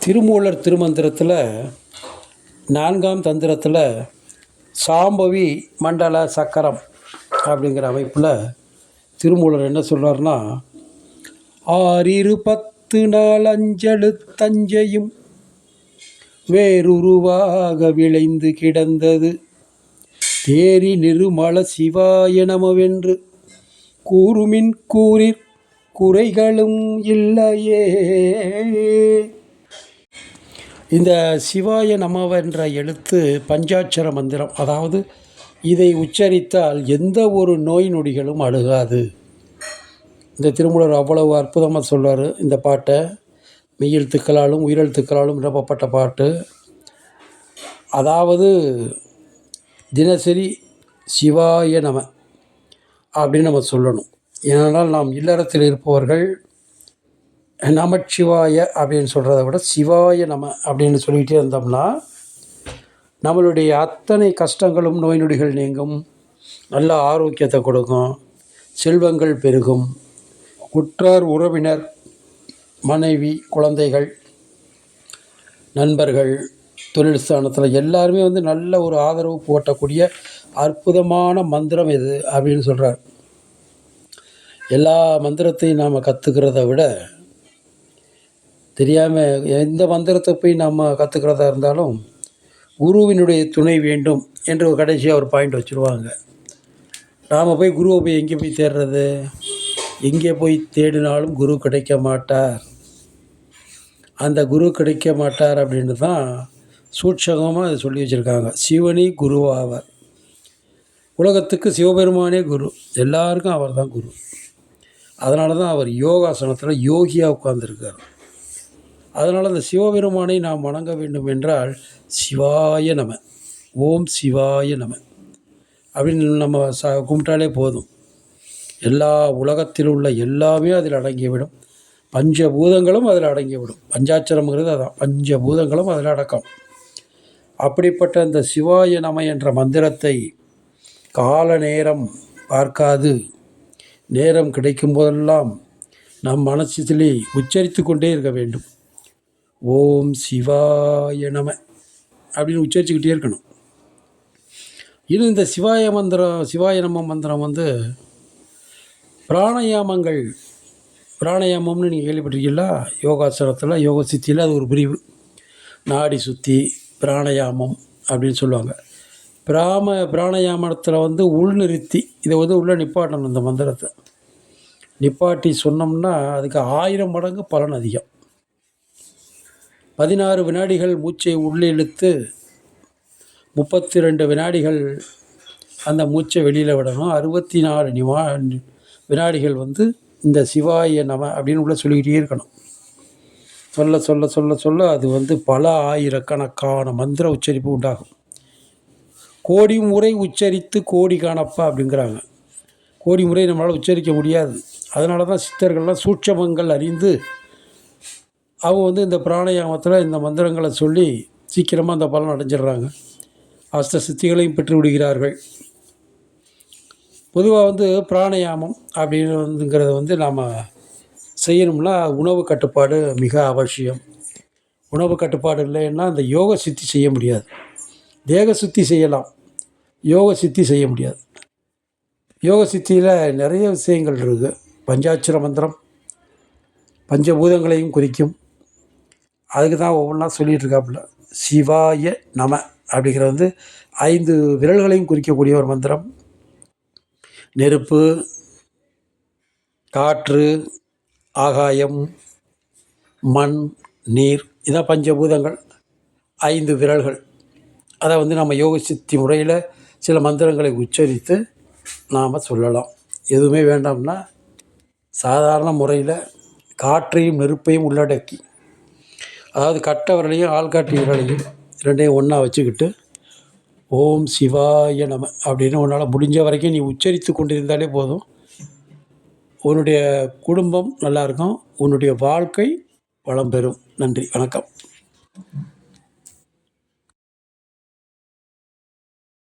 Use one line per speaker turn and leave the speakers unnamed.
திருமூலர் திருமந்திரத்தில் 4ஆம் தந்திரத்தில் சாம்பவி மண்டல சக்கரம் அப்படிங்கிற அமைப்பில் திருமூலர் என்ன சொல்கிறாருன்னா, ஆறிரு 10 நாள் அஞ்செழுத்தஞ்சையும் வேறுருவாக விளைந்து கிடந்தது தேரி நிருமல சிவாய நமவென்று கூறுமின் கூறிற் குறைகளும் இல்லையே. இந்த சிவாய நமவென்ற எழுத்து பஞ்சாட்சர மந்திரம். அதாவது இதை உச்சரித்தால் எந்த ஒரு நோய் நொடிகளும் அணுகாது. இந்த திருமூலர் அவ்வளவு அற்புதமாக சொல்கிறார். இந்த பாட்டை மெய்யெழுத்துக்களாலும் உயிரெழுத்துக்களாலும் நிரப்பப்பட்ட பாட்டு. அதாவது தினசரி சிவாய நம அப்படின்னு நம்ம சொல்லணும். ஏனென்றால் நாம் இல்லறத்தில் இருப்பவர்கள் நமச்சிவாய அப்படின்னு சொல்கிறத விட சிவாய நம அப்படின்னு சொல்லிகிட்டே இருந்தோம்னா நம்மளுடைய அத்தனை கஷ்டங்களும் நோய் நொடிகள் நீங்கும், நல்ல ஆரோக்கியத்தை கொடுக்கும், செல்வங்கள் பெருகும், உற்றார் உறவினர் மனைவி குழந்தைகள் நண்பர்கள் தொழில் ஸ்தானத்தில் எல்லாருமே நல்ல ஒரு ஆதரவு போட்டக்கூடிய அற்புதமான மந்திரம் இது அப்படின்னு சொல்கிறார். எல்லா மந்திரத்தையும் நாம் கற்றுக்கிறத விட தெரியாமல் எந்த மந்திரத்தை போய் நம்ம கற்றுக்கிறதா இருந்தாலும் குருவினுடைய துணை வேண்டும் என்று கடைசியாக ஒரு பாயிண்ட் வச்சுருவாங்க. நாம் போய் குருவை போய் எங்கே போய் தேடுறது? எங்கே போய் தேடினாலும் குரு கிடைக்க மாட்டார். அந்த குரு கிடைக்க மாட்டார் அப்படின்னு தான் சூட்சகமாக அதை சொல்லி வச்சுருக்காங்க. சிவனி குருவாவார். உலகத்துக்கு சிவபெருமானே குரு, எல்லாருக்கும் அவர் தான் குரு. அதனால தான் அவர் யோகாசனத்தில் யோகியாக உட்கார்ந்துருக்கார். அதனால் அந்த சிவபெருமானை நாம் வணங்க வேண்டும் என்றால் சிவாய நம, ஓம் சிவாய நம அப்படின்னு நம்ம கும்பிட்டாலே போதும். எல்லா உலகத்தில் உள்ள எல்லாமே அதில் அடங்கிவிடும். பஞ்சபூதங்களும் அதில் அடங்கிவிடும். பஞ்சாட்சரம்ங்கிறது அதான், பஞ்சபூதங்களும் அதில் அடக்கம். அப்படிப்பட்ட அந்த சிவாய நம என்ற மந்திரத்தை கால நேரம் பார்க்காது நேரம் கிடைக்கும் போதெல்லாம் நம் மனசிலே உச்சரித்து கொண்டே இருக்க வேண்டும். ஓம் சிவாய நம அப்படின்னு உச்சரிச்சுக்கிட்டே இருக்கணும். இன்னும் இந்த சிவாய நம மந்திரம் பிராணாயாமங்கள், பிராணாயாமம்னு நீங்கள் கேள்விப்பட்டிருக்கீங்களா? யோகாசனத்தில் யோக சித்தியில் அது ஒரு பிரிவு. நாடி சுத்தி பிராணாயாமம் அப்படின்னு சொல்லுவாங்க. பிராணாயாமத்தில் உள்நிறுத்தி இதை உள்ளே நிப்பாட்டணும். இந்த மந்திரத்தை நிப்பாட்டி சொன்னோம்னா அதுக்கு 1000 மடங்கு பலன் அதிகம். 16 வினாடிகள் மூச்சை உள்ளே இழுத்து 32 வினாடிகள் அந்த மூச்சை வெளியில் விடணும். 64 வினாடிகள் இந்த சிவாய நம அப்படின்னு உள்ள சொல்லிக்கிட்டே இருக்கணும். சொல்ல சொல்ல சொல்ல சொல்ல அது பல ஆயிரக்கணக்கான மந்திர உச்சரிப்பு உண்டாகும். கோடி முறை உச்சரித்து கோடி காணப்பா அப்படிங்கிறாங்க. கோடி முறை நம்மளால் உச்சரிக்க முடியாது. அதனால தான் சித்தர்கள்லாம் சூட்சமங்கள் அறிந்து அவங்க இந்த பிராணாயாமத்தில் இந்த மந்திரங்களை சொல்லி சீக்கிரமாக அந்த பலன் அடைஞ்சிடுறாங்க. அஷ்ட சித்திகளையும் பெற்று விடுகிறார்கள். பொதுவாக பிராணாயாமம் அப்படிங்கிறத நாம் செய்யணும்னா உணவு கட்டுப்பாடு மிக அவசியம். உணவு கட்டுப்பாடு இல்லைன்னா அந்த யோக சித்தி செய்ய முடியாது. தேக சுத்தி செய்யலாம், யோக சித்தி செய்ய முடியாது. யோக சித்தியில் நிறைய விஷயங்கள் இருக்குது. பஞ்சாட்சர மந்திரம் பஞ்சபூதங்களையும் குறிக்கும். அதுக்கு தான் ஒவ்வொன்றா சொல்லிகிட்டு இருக்காப்புல. சிவாய நம அப்படிங்கிறது 5 விரல்களையும் குறிக்கக்கூடிய ஒரு மந்திரம். நெருப்பு, காற்று, ஆகாயம், மண், நீர், இதான் பஞ்சபூதங்கள். 5 விரல்கள். அதை நம்ம யோக சித்தி முறையில் சில மந்திரங்களை உச்சரித்து நாம் சொல்லலாம். எதுவுமே வேண்டாம்னா சாதாரண முறையில் காற்றையும் நெருப்பையும் உள்ளடக்கி, அதாவது கட்டை விரலையும் ஆள்காட்டி விரலையும் ரெண்டையும் ஒன்றா வச்சுக்கிட்டு ஓம் சிவாய நம அப்படின்னு உன்னால் முடிஞ்ச வரைக்கும் நீ உச்சரித்து கொண்டிருந்தாலே போதும். உன்னுடைய குடும்பம் நல்லாயிருக்கும், உன்னுடைய வாழ்க்கை வளம் பெறும். நன்றி, வணக்கம்.